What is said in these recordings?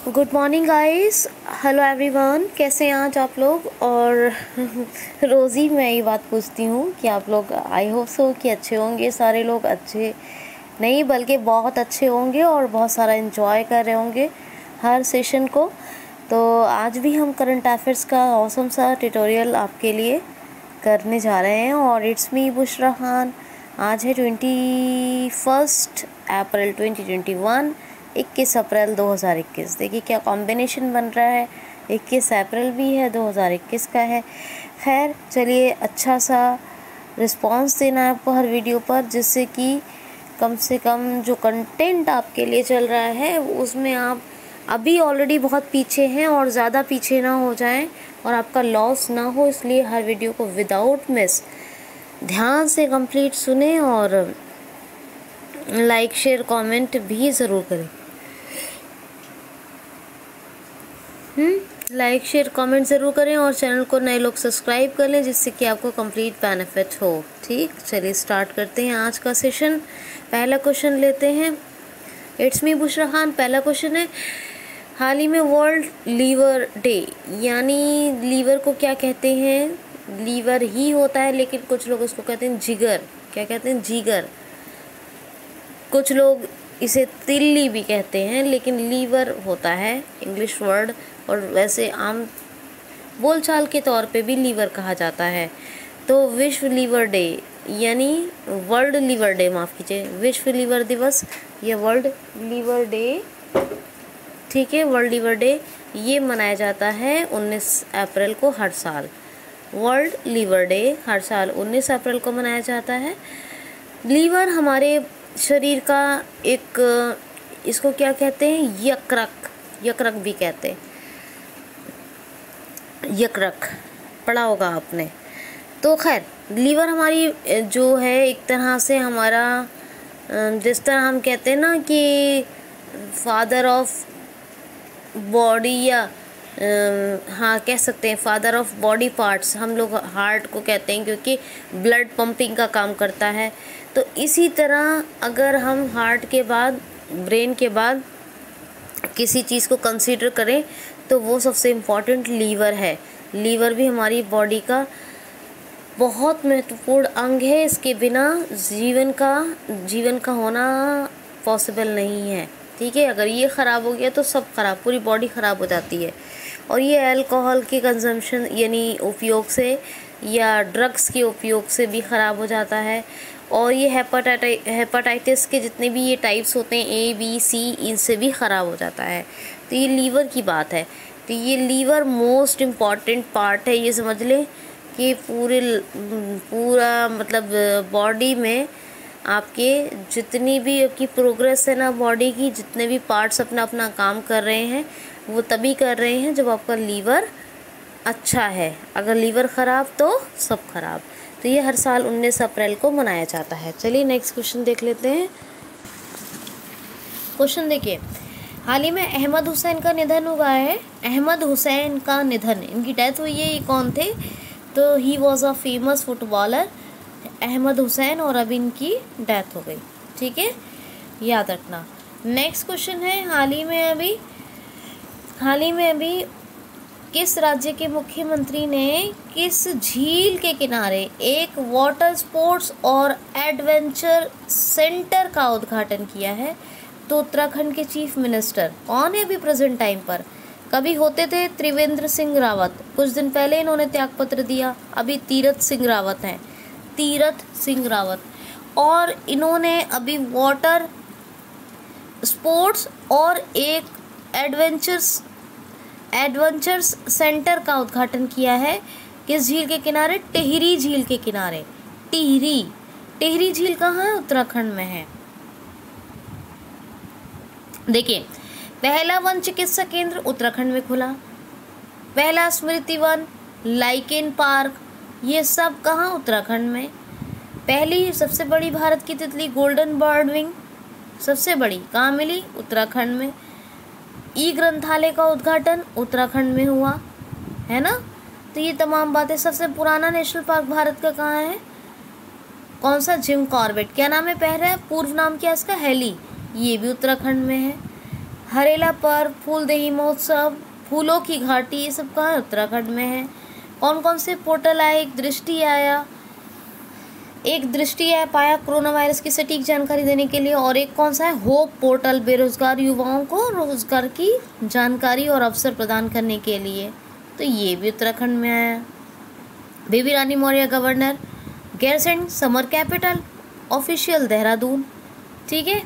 Good morning guys, hello everyone. कैसे हैं आज आप लोग? और रोज़ ही मैं ये बात पूछती हूँ कि आप लोग आई होप सो कि अच्छे होंगे। सारे लोग अच्छे नहीं बल्कि बहुत अच्छे होंगे और बहुत सारा एंजॉय कर रहे होंगे हर सेशन को। तो आज भी हम करंट अफेयर्स का औसम सा ट्यूटोरियल आपके लिए करने जा रहे हैं और इट्स मी बुशरा खान। आज है 21 अप्रैल 2021, 21 अप्रैल 2021। देखिए क्या कॉम्बिनेशन बन रहा है, 21 अप्रैल भी है, 2021 का है। खैर चलिए, अच्छा सा रिस्पांस देना है आपको हर वीडियो पर, जिससे कि कम से कम जो कंटेंट आपके लिए चल रहा है उसमें आप अभी ऑलरेडी बहुत पीछे हैं और ज़्यादा पीछे ना हो जाएं और आपका लॉस ना हो। इसलिए हर वीडियो को विदाउट मिस ध्यान से कंप्लीट सुने और लाइक शेयर कमेंट भी ज़रूर करें। लाइक शेयर कमेंट ज़रूर करें और चैनल को नए लोग सब्सक्राइब कर लें, जिससे कि आपको कंप्लीट बेनिफिट हो। ठीक, चलिए स्टार्ट करते हैं आज का सेशन। पहला क्वेश्चन लेते हैं। It's me Bushra Khan. पहला क्वेश्चन है, हाल ही में वर्ल्ड लीवर डे, यानी लीवर को क्या कहते हैं? लीवर ही होता है, लेकिन कुछ लोग उसको कहते हैं जिगर। क्या कहते हैं? जिगर। कुछ लोग इसे तिल्ली भी कहते हैं, लेकिन लीवर होता है इंग्लिश वर्ड, और वैसे आम बोलचाल के तौर पे भी लीवर कहा जाता है। तो विश्व लीवर डे, यानी वर्ल्ड लीवर डे, माफ़ कीजिए, विश्व लीवर दिवस या वर्ल्ड लीवर डे, ठीक है, वर्ल्ड लीवर डे ये मनाया जाता है 19 अप्रैल को हर साल। वर्ल्ड लीवर डे हर साल 19 अप्रैल को मनाया जाता है। लीवर हमारे शरीर का एक, इसको क्या कहते हैं? यकृत। यकृत भी कहते हैं, यकृत पढ़ा होगा आपने। तो खैर, लीवर हमारी जो है एक तरह से हमारा, जिस तरह हम कहते हैं ना कि फादर ऑफ बॉडी, या हाँ कह सकते हैं फादर ऑफ बॉडी पार्ट्स। हम लोग हार्ट को कहते हैं क्योंकि ब्लड पंपिंग का काम करता है। तो इसी तरह अगर हम हार्ट के बाद, ब्रेन के बाद किसी चीज़ को कंसीडर करें तो वो सबसे इम्पॉर्टेंट लीवर है। लीवर भी हमारी बॉडी का बहुत महत्वपूर्ण अंग है। इसके बिना जीवन का होना पॉसिबल नहीं है। ठीक है, अगर ये ख़राब हो गया तो सब खराब, पूरी बॉडी ख़राब हो जाती है। और ये अल्कोहल के कंजम्पशन यानी उपयोग से या ड्रग्स के उपयोग से भी ख़राब हो जाता है। और ये हेपेटाइटिस के जितने भी ये टाइप्स होते हैं, A, B, C, इनसे भी ख़राब हो जाता है। तो ये लीवर की बात है। तो ये लीवर मोस्ट इम्पॉर्टेंट पार्ट है। ये समझ लें कि पूरा मतलब बॉडी में आपके जितनी भी आपकी प्रोग्रेस है ना, बॉडी की जितने भी पार्ट्स अपना अपना काम कर रहे हैं, वो तभी कर रहे हैं जब आपका लीवर अच्छा है। अगर लीवर ख़राब तो सब खराब। तो ये हर साल 19 अप्रैल को मनाया जाता है। चलिए नेक्स्ट क्वेश्चन देख लेते हैं। क्वेश्चन देखिए, हाल ही में अहमद हुसैन का निधन हुआ है। अहमद हुसैन का निधन, इनकी डेथ हुई है। ये कौन थे? तो he was a famous footballer Ahmed Hussain, और अभी इनकी डेथ हो गई। ठीक है, याद रखना। नेक्स्ट क्वेश्चन है, हाल ही में अभी किस राज्य के मुख्यमंत्री ने किस झील के किनारे एक वाटर स्पोर्ट्स और एडवेंचर सेंटर का उद्घाटन किया है? तो उत्तराखंड के चीफ मिनिस्टर कौन है अभी प्रेजेंट टाइम पर? कभी होते थे त्रिवेंद्र सिंह रावत, कुछ दिन पहले इन्होंने त्यागपत्र दिया। अभी तीरथ सिंह रावत हैं, तीरथ सिंह रावत। और इन्होंने अभी वाटर स्पोर्ट्स और एक एडवेंचर्स सेंटर का उद्घाटन किया है। किस झील के किनारे? टिहरी झील के किनारे। टिहरी झील कहाँ है? उत्तराखंड में है। देखिए, पहला वन चिकित्सा केंद्र उत्तराखंड में खुला। पहला स्मृति वन, लाइकेन पार्क, ये सब कहाँ? उत्तराखंड में। पहली सबसे बड़ी भारत की तितली गोल्डन बर्ड विंग सबसे बड़ी कहाँ मिली? उत्तराखंड में। ई ग्रंथालय का उद्घाटन उत्तराखंड में हुआ है ना। तो ये तमाम बातें। सबसे पुराना नेशनल पार्क भारत का कहाँ है? कौन सा? Jim Corbett. क्या नाम है? पहला पूर्व नाम क्या इसका? हेली, ये भी उत्तराखंड में है। हरेला पर्व, फूलदेही महोत्सव, फूलों की घाटी, ये सब कहाँ उत्तराखंड में है। कौन कौन से पोर्टल आए, एक दृष्टि ऐप आया कोरोना वायरस की सटीक जानकारी देने के लिए, और एक कौन सा है, होप पोर्टल, बेरोजगार युवाओं को रोजगार की जानकारी और अवसर प्रदान करने के लिए, तो ये भी उत्तराखंड में आया। Baby Rani Maurya governor, Gairsain summer capital, official Dehradun. ठीक है,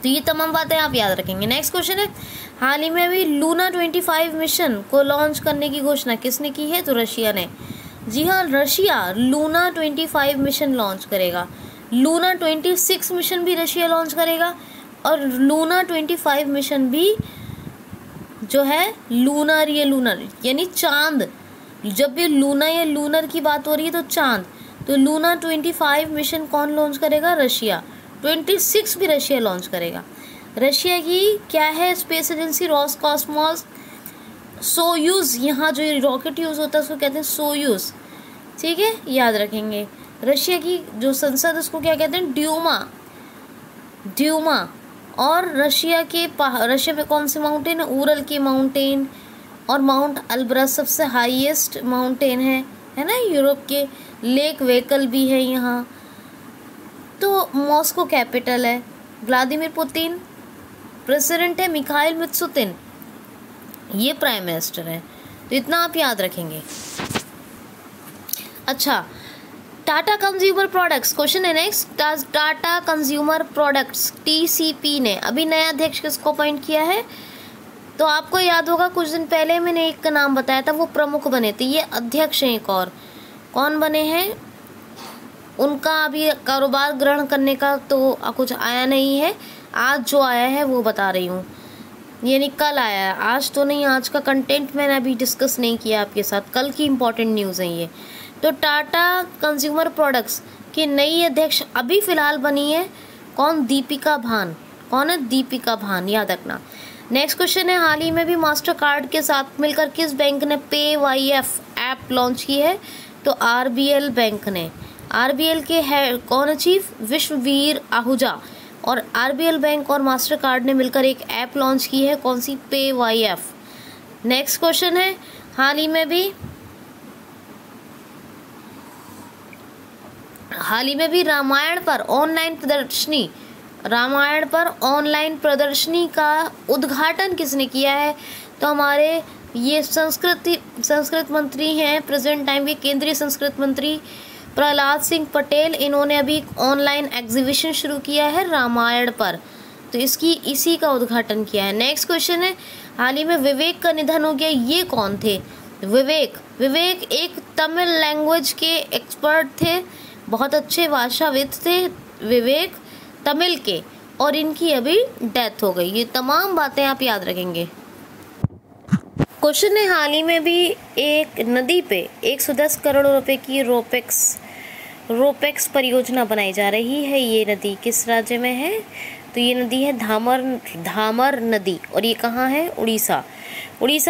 तो ये तमाम बातें आप याद रखेंगे। नेक्स्ट क्वेश्चन है, हाल ही में अभी लूना 25 मिशन को लॉन्च करने की घोषणा किसने की है, तो रशिया ने। जी हाँ, रशिया लूना 25 मिशन लॉन्च करेगा। लूना 26 मिशन भी रशिया लॉन्च करेगा, और लूना 25 मिशन भी जो है लूनर, ये लूनर यानी चांद, जब भी लूना या लूनर की बात हो रही है तो चांद, तो लूना 25 मिशन कौन लॉन्च करेगा, रशिया। 26 भी रशिया लॉन्च करेगा। रशिया की क्या है स्पेस एजेंसी, रोसकॉस्मोस, सोयूज, यहाँ जो रॉकेट यूज़ होता है उसको कहते हैं सोयूज। ठीक है, याद रखेंगे। रशिया की जो संसद उसको क्या कहते हैं, ड्यूमा। और रशिया में कौन से माउंटेन है, उरल के माउंटेन, और माउंट अल्ब्रस सबसे हाईएस्ट माउंटेन है ना यूरोप के। लेक वेकल भी है यहाँ। तो मॉस्को कैपिटल है। व्लादिमीर पुतिन प्रेसिडेंट है, मिखाइल मित्सुतिन ये प्राइम मिनिस्टर है। तो इतना आप याद रखेंगे। अच्छा, टाटा कंज्यूमर प्रोडक्ट्स, क्वेश्चन है next. Tata consumer products TCP ने अभी नया अध्यक्ष किसको अपॉइंट किया है, तो आपको याद होगा कुछ दिन पहले मैंने एक का नाम बताया था, वो प्रमुख बने थे, ये अध्यक्ष हैं। एक और कौन बने हैं, उनका अभी कारोबार ग्रहण करने का तो कुछ आया नहीं है। आज जो आया है वो बता रही हूँ, यानी कल आया है, आज तो नहीं। आज का कंटेंट मैंने अभी डिस्कस नहीं किया आपके साथ, कल की इम्पोर्टेंट न्यूज़ है ये। तो टाटा कंज्यूमर प्रोडक्ट्स की नई अध्यक्ष अभी फ़िलहाल बनी है कौन, दीपिका भान। कौन है, दीपिका भान, याद रखना। नेक्स्ट क्वेश्चन है, हाल ही में भी मास्टर कार्ड के साथ मिलकर किस बैंक ने PayYF ऐप लॉन्च की है, तो RBL बैंक ने। RBL के है कौन है चीफ, विश्ववीर आहूजा, और RBL बैंक और मास्टर कार्ड ने मिलकर एक ऐप लॉन्च की है, कौन सी, PayYF। नेक्स्ट क्वेश्चन है, हाल ही में भी रामायण पर ऑनलाइन प्रदर्शनी का उद्घाटन किसने किया है, तो हमारे ये संस्कृत मंत्री हैं प्रेजेंट टाइम के, केंद्रीय संस्कृत मंत्री प्रहलाद सिंह पटेल। इन्होंने अभी ऑनलाइन एग्जीबिशन शुरू किया है रामायण पर, तो इसी का उद्घाटन किया है। नेक्स्ट क्वेश्चन है, हाल ही में विवेक का निधन हो गया, ये कौन थे, विवेक एक तमिल लैंग्वेज के एक्सपर्ट थे, बहुत अच्छे भाषाविद थे विवेक, तमिल के, और इनकी अभी डेथ हो गई। ये तमाम बातें आप याद रखेंगे। क्वेश्चन है, हाल ही में भी एक नदी पे 110 करोड़ रुपए की रोपेक्स परियोजना बनाई जा रही है। ये नदी किस राज्य में है, तो ये नदी है धामर नदी, और ये कहाँ है, उड़ीसा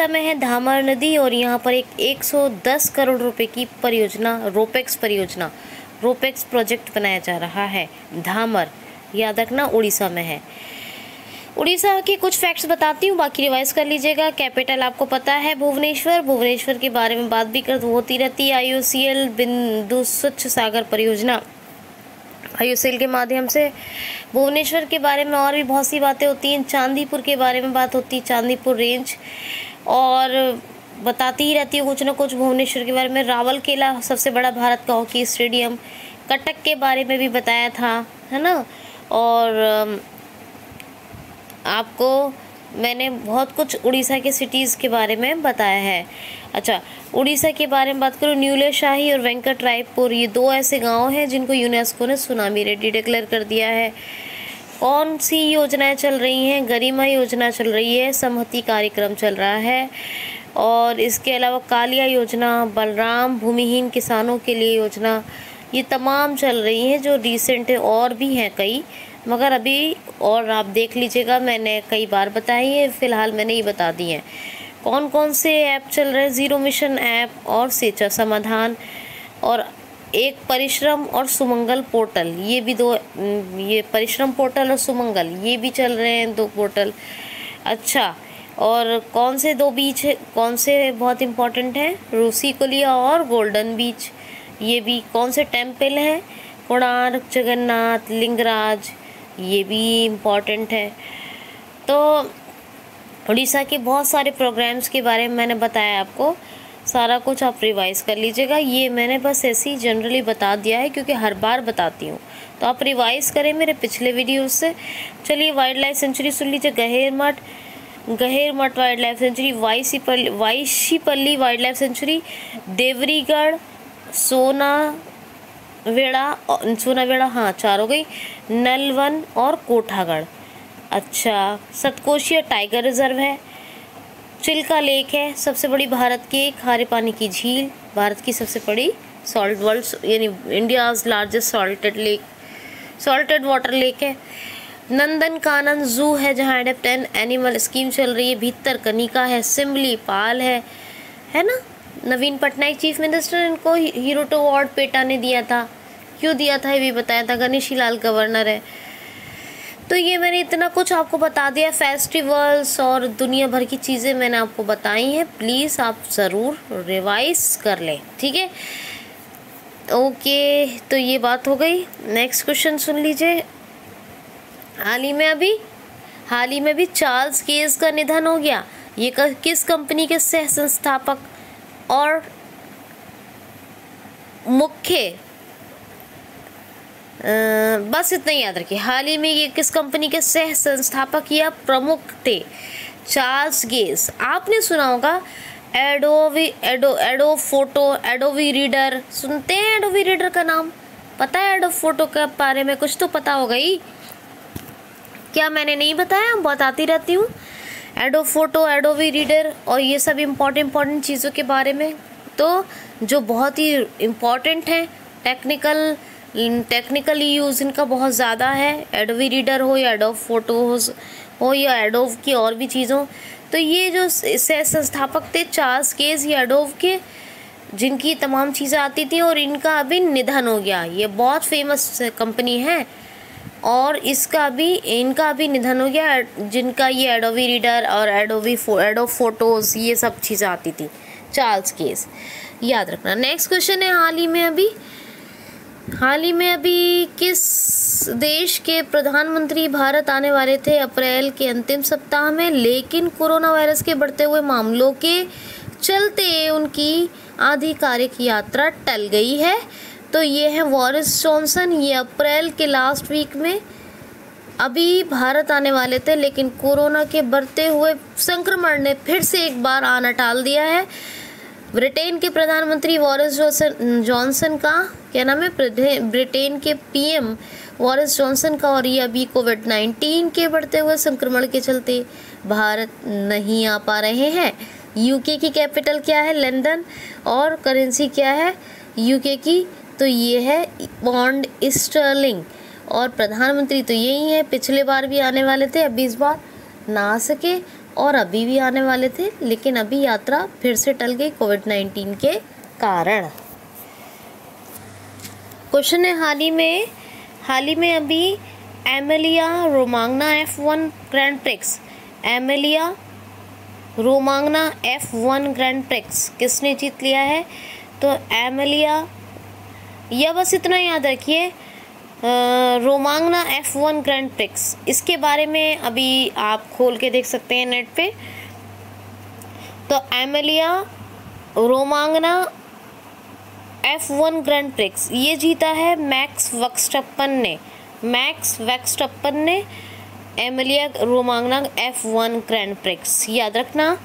में है धामर नदी। और यहाँ पर एक 110 करोड़ रुपए की परियोजना, रोपेक्स प्रोजेक्ट बनाया जा रहा है। धामर, याद रखना, उड़ीसा में है। उड़ीसा के कुछ फैक्ट्स बताती हूँ, बाकी रिवाइज कर लीजिएगा। कैपिटल आपको पता है भुवनेश्वर के बारे में बात भी होती रहती है। IOCL बिंदु स्वच्छ सागर परियोजना, IOCL के माध्यम से भुवनेश्वर के बारे में और भी बहुत सी बातें होती हैं। चांदीपुर के बारे में बात होती है, चांदीपुर रेंज, और बताती ही रहती है कुछ ना कुछ भुवनेश्वर के बारे में। रावलकेला सबसे बड़ा भारत का हॉकी स्टेडियम, कटक के बारे में भी बताया था, है ना। और आपको मैंने बहुत कुछ उड़ीसा के सिटीज़ के बारे में बताया है। अच्छा, उड़ीसा के बारे में बात करूँ, न्यूलेशाही और वेंकटरायपुर, ये दो ऐसे गांव हैं जिनको यूनेस्को ने सुनामी रेडी डिक्लेयर कर दिया है। कौन सी योजनाएं चल रही हैं, गरिमा योजना चल रही है, समहति कार्यक्रम चल रहा है, और इसके अलावा कालिया योजना, बलराम भूमिहीन किसानों के लिए योजना, ये तमाम चल रही हैं जो रिसेंट है। और भी हैं कई, मगर अभी और आप देख लीजिएगा, मैंने कई बार बताई है, फ़िलहाल मैंने ये बता दी हैं। कौन कौन से ऐप चल रहे हैं, ज़ीरो मिशन ऐप और सेचा समाधान, और एक परिश्रम और सुमंगल पोर्टल, ये भी दो, ये परिश्रम पोर्टल और सुमंगल ये भी चल रहे हैं 2 पोर्टल। अच्छा, और कौन से 2 बीच है, कौन से बहुत इम्पोर्टेंट हैं? रूसीकुलिया और गोल्डन बीच। ये भी कौन से टेम्पल हैं? कोणार्क, जगन्नाथ, लिंगराज, ये भी इम्पोर्टेंट है। तो उड़ीसा के बहुत सारे प्रोग्राम्स के बारे में मैंने बताया आपको, सारा कुछ आप रिवाइज़ कर लीजिएगा। ये मैंने बस ऐसे ही जनरली बता दिया है क्योंकि हर बार बताती हूँ, तो आप रिवाइज़ करें मेरे पिछले वीडियोस से। चलिए वाइल्ड लाइफ सेंचुरी सुन लीजिए। Gahirmatha wildlife sanctuary, Baisipalli wildlife sanctuary, Debrigarh, Sunabeda, हाँ 4 हो गई, नलवन और कोठागढ़। अच्छा, सतकोशिया टाइगर रिजर्व है, चिल्का लेक है, सबसे बड़ी भारत की खारे पानी की झील, भारत की सबसे बड़ी यानी India's largest salted water lake है। नंदनकानन जू है जहाँ एडेप्ट एंड एनिमल स्कीम चल रही है। भीतरकनिका है, सिमली पाल है ना। नवीन पटनायक चीफ मिनिस्टर, इनको हीरोटो अवार्ड पेटा ने दिया था। क्यों दिया था ये भी बताया था। गणेशी लाल गवर्नर है। तो ये मैंने इतना कुछ आपको बता दिया, फेस्टिवल्स और दुनिया भर की चीज़ें मैंने आपको बताई हैं। प्लीज़ आप ज़रूर रिवाइज कर लें, ठीक है। ओके, तो ये बात हो गई। नेक्स्ट क्वेश्चन सुन लीजिए। हाल ही में भी चार्ल्स गेज का निधन हो गया। ये किस कंपनी के सह संस्थापक और मुख्य, बस इतना ही याद रखिए। हाल ही में ये किस कंपनी के सह संस्थापक या प्रमुख थे? Charles gauge. आपने सुना होगा एडोबी रीडर, सुनते हैं एडोबी रीडर का नाम? पता है एडोब फोटो के बारे में कुछ तो पता होगा ही, क्या मैंने नहीं बताया? बताती रहती हूँ। एडोब फोटो, एडोबी रीडर और ये सब इम्पोर्टेंट चीज़ों के बारे में, तो जो बहुत ही इम्पोर्टेंट है, टेक्निकली यूज़ इनका बहुत ज़्यादा है। एडोबी रीडर हो या एडोब फोटोज़ हो या एडोब की और भी चीज़ों। तो ये जो संस्थापक थे चार्ल्स गेज, ये एडोब के, जिनकी तमाम चीज़ें आती थी और इनका अभी निधन हो गया। ये बहुत फेमस कंपनी है और इनका भी निधन हो गया, जिनका ये एडोबी रीडर और एडोब फोटोज़ ये सब चीज़ें आती थी। चार्ल्स गेज याद रखना। नेक्स्ट क्वेश्चन है, हाल ही में अभी किस देश के प्रधानमंत्री भारत आने वाले थे अप्रैल के अंतिम सप्ताह में, लेकिन कोरोना वायरस के बढ़ते हुए मामलों के चलते उनकी आधिकारिक यात्रा टल गई है। तो ये है बोरिस जॉनसन। ये अप्रैल के लास्ट वीक में अभी भारत आने वाले थे, लेकिन कोरोना के बढ़ते हुए संक्रमण ने फिर से एक बार आना टाल दिया है। ब्रिटेन के प्रधानमंत्री बोरिस जॉनसन का क्या नाम है, ब्रिटेन के पीएम बोरिस जॉनसन का, और ये अभी कोविड-19 के बढ़ते हुए संक्रमण के चलते भारत नहीं आ पा रहे हैं। यूके की कैपिटल क्या है? लंदन। और करेंसी क्या है यूके की? तो ये है पौंड स्टर्लिंग। और प्रधानमंत्री तो यही है, पिछले बार भी आने वाले थे, अभी इस बार ना आ सके, और अभी भी आने वाले थे, लेकिन अभी यात्रा फिर से टल गई कोविड-19 के कारण। क्वेश्चन है, हाल ही में अभी Emilia Romagna F1 grand prix, Emilia Romagna F1 grand prix किसने जीत लिया है? तो एमिलिया, या बस इतना याद रखिए, रोमांगना F1 ग्रैंड प्रिक्स, इसके बारे में अभी आप खोल के देख सकते हैं नेट पे। तो Emilia Romagna F1 grand prix ये जीता है मैक्स वर्स्टैप्पन ने Emilia Romagna F1 grand prix, याद रखना,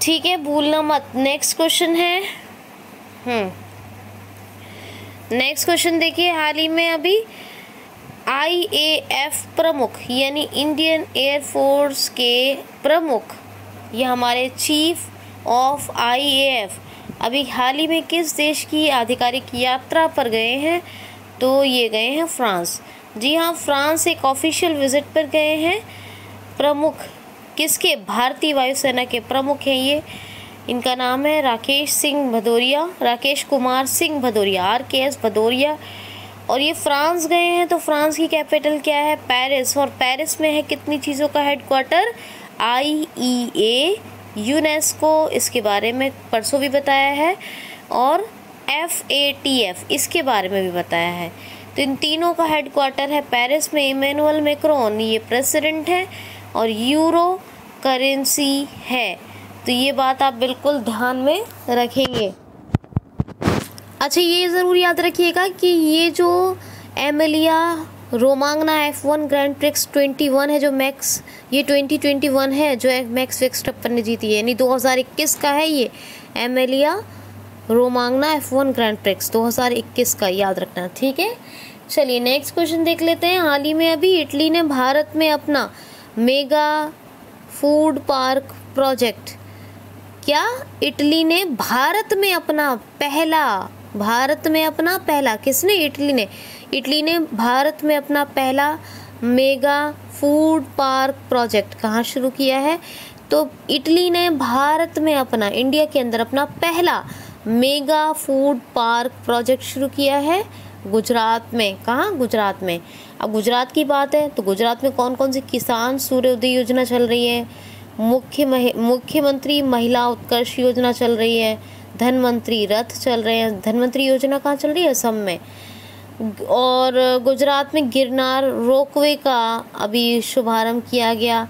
ठीक है, भूलना मत। नेक्स्ट क्वेश्चन है, नेक्स्ट क्वेश्चन देखिए। हाल ही में अभी IAF प्रमुख यानी इंडियन एयरफोर्स के प्रमुख, ये हमारे चीफ ऑफ IAF अभी हाल ही में किस देश की आधिकारिक यात्रा पर गए हैं? तो ये गए हैं फ्रांस। जी हाँ, फ्रांस एक ऑफिशियल विजिट पर गए हैं। प्रमुख किसके? भारतीय वायुसेना के प्रमुख हैं ये। इनका नाम है राकेश कुमार सिंह भदौरिया, RKS भदौरिया। और ये फ्रांस गए हैं, तो फ्रांस की कैपिटल क्या है? पेरिस। और पेरिस में है कितनी चीज़ों का हेडक्वार्टर? IEA, यूनेस्को, इसके बारे में परसों भी बताया है, और FATF इसके बारे में भी बताया है। तो इन तीनों का हेडक्वार्टर है पेरिस में। इमैनुअल मैक्रोन ये प्रेसिडेंट है, और यूरो करेंसी है। तो ये बात आप बिल्कुल ध्यान में रखेंगे। अच्छा, ये ज़रूर याद रखिएगा कि ये जो Emilia Romagna F1 grand prix 21 है, जो मैक्स ये 2021 है, जो मैक्स वर्स्टैपेन ने जीती है, यानी 2021 का है ये Emilia Romagna F1 grand prix 2021 का, याद रखना, ठीक है। चलिए नेक्स्ट क्वेश्चन देख लेते हैं। हाल ही में अभी इटली ने भारत में अपना मेगा फूड पार्क प्रोजेक्ट, क्या इटली ने भारत में अपना पहला किसने? इटली ने भारत में अपना पहला मेगा फूड पार्क प्रोजेक्ट कहाँ शुरू किया है? तो इटली ने भारत में अपना, इंडिया के अंदर अपना पहला मेगा फूड पार्क प्रोजेक्ट शुरू किया है गुजरात में। कहाँ? गुजरात में। अब गुजरात की बात है तो गुजरात में कौन कौन सी किसान सूर्योदय योजना चल रही है, मुख्यमंत्री महिला उत्कर्ष योजना चल रही है, धनवंतरी रथ चल रहे हैं। धनवंतरी योजना कहाँ चल रही है? असम में। और गुजरात में गिरनार रोपवे का अभी शुभारंभ किया गया,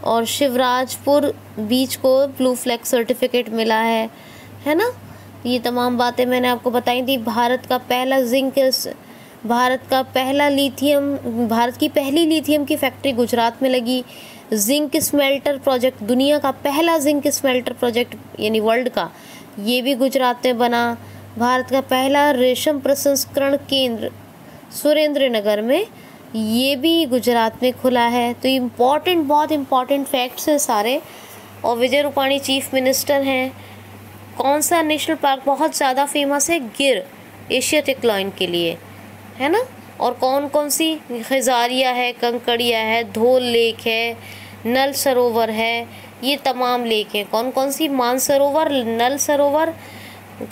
और शिवराजपुर बीच को ब्लू फ्लैग सर्टिफिकेट मिला है ना। ये तमाम बातें मैंने आपको बताई थी। भारत की पहली लिथियम की फैक्ट्री गुजरात में लगी। जिंक स्मेल्टर प्रोजेक्ट, दुनिया का पहला जिंक स्मेल्टर प्रोजेक्ट यानी वर्ल्ड का, ये भी गुजरात में बना। भारत का पहला रेशम प्रसंस्करण केंद्र सुरेंद्र नगर में, ये भी गुजरात में खुला है। तो बहुत इम्पॉर्टेंट फैक्ट्स हैं सारे। और विजय रूपाणी चीफ मिनिस्टर हैं। कौन सा नेशनल पार्क बहुत ज़्यादा फेमस है? गिर, एशियाटिक लायन के लिए, है ना। और कौन कौन सी? खजारिया है, कंकड़िया है, धोल लेक है, नल सरोवर है, ये तमाम लेक हैं। कौन कौन सी? मानसरोवर, नल सरोवर,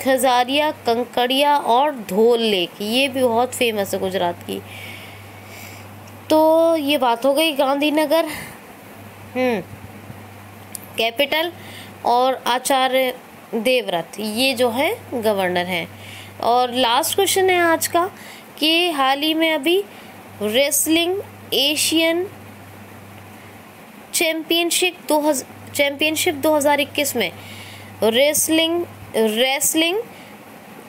खजारिया, कंकड़िया और धोल लेक, ये भी बहुत फेमस है गुजरात की। तो ये बात हो गई गांधीनगर कैपिटल, और आचार्य देवव्रत ये जो है गवर्नर हैं। और लास्ट क्वेश्चन है आज का कि हाल ही में अभी रेसलिंग एशियन चैम्पियनशिप 2021 में रेसलिंग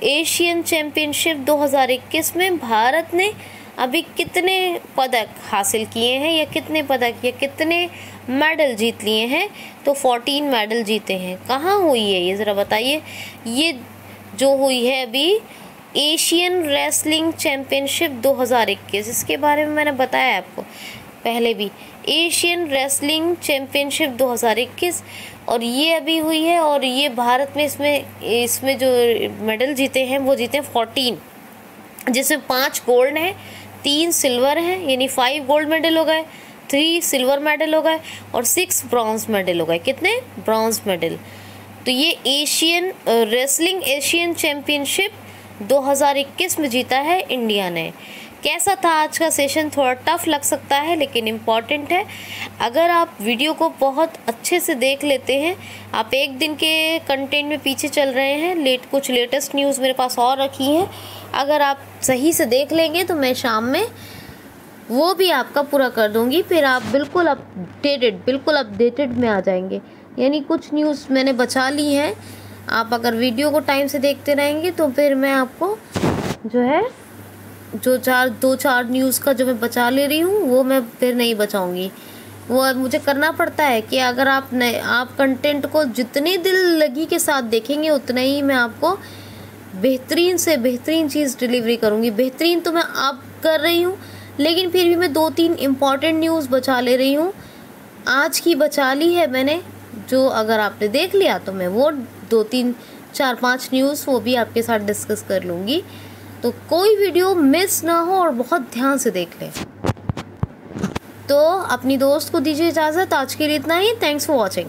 एशियन चैम्पियनशिप 2021 में भारत ने अभी कितने पदक हासिल किए हैं, या कितने पदक या कितने मेडल जीत लिए हैं? तो 14 मेडल जीते हैं। कहाँ हुई है ये ज़रा बताइए। ये जो हुई है अभी एशियन रेसलिंग चैम्पियनशिप 2021, इसके बारे में मैंने बताया आपको पहले भी, एशियन रेसलिंग चैम्पियनशिप 2021, और ये अभी हुई है। और ये भारत में इसमें जो मेडल जीते हैं वो जीते हैं 14, जिसमें 5 गोल्ड हैं, 3 सिल्वर हैं, यानी 5 गोल्ड मेडल हो गए, 3 सिल्वर मेडल हो गए, और 6 ब्रॉन्ज मेडल हो गए। कितने? Bronze medal. तो ये एशियन चैम्पियनशिप 2021 में जीता है इंडिया ने। कैसा था आज का सेशन? थोड़ा टफ लग सकता है लेकिन इम्पॉर्टेंट है। अगर आप वीडियो को बहुत अच्छे से देख लेते हैं, आप एक दिन के कंटेंट में पीछे चल रहे हैं, कुछ लेटेस्ट न्यूज़ मेरे पास और रखी हैं, अगर आप सही से देख लेंगे तो मैं शाम में वो भी आपका पूरा कर दूंगी। फिर आप बिल्कुल अपडेटेड में आ जाएंगे। यानी कुछ न्यूज़ मैंने बचा ली हैं, आप अगर वीडियो को टाइम से देखते रहेंगे तो फिर मैं आपको जो है दो चार न्यूज़ का जो मैं बचा ले रही हूँ वो मैं फिर नहीं बचाऊंगी। वो मुझे करना पड़ता है कि अगर आप कंटेंट को जितनी दिल लगी के साथ देखेंगे उतना ही मैं आपको बेहतरीन से बेहतरीन चीज़ डिलीवरी करूँगी। बेहतरीन तो मैं आप कर रही हूँ, लेकिन फिर भी मैं 2-3 इम्पॉर्टेंट न्यूज़ बचा ले रही हूँ। आज की बचा ली है मैंने, जो अगर आपने देख लिया तो मैं वो 2-3-4-5 न्यूज़ वो भी आपके साथ डिस्कस कर लूँगी। तो कोई वीडियो मिस ना हो और बहुत ध्यान से देख लें। तो अपनी दोस्त को दीजिए इजाज़त। आज के लिए इतना ही। Thanks for watching.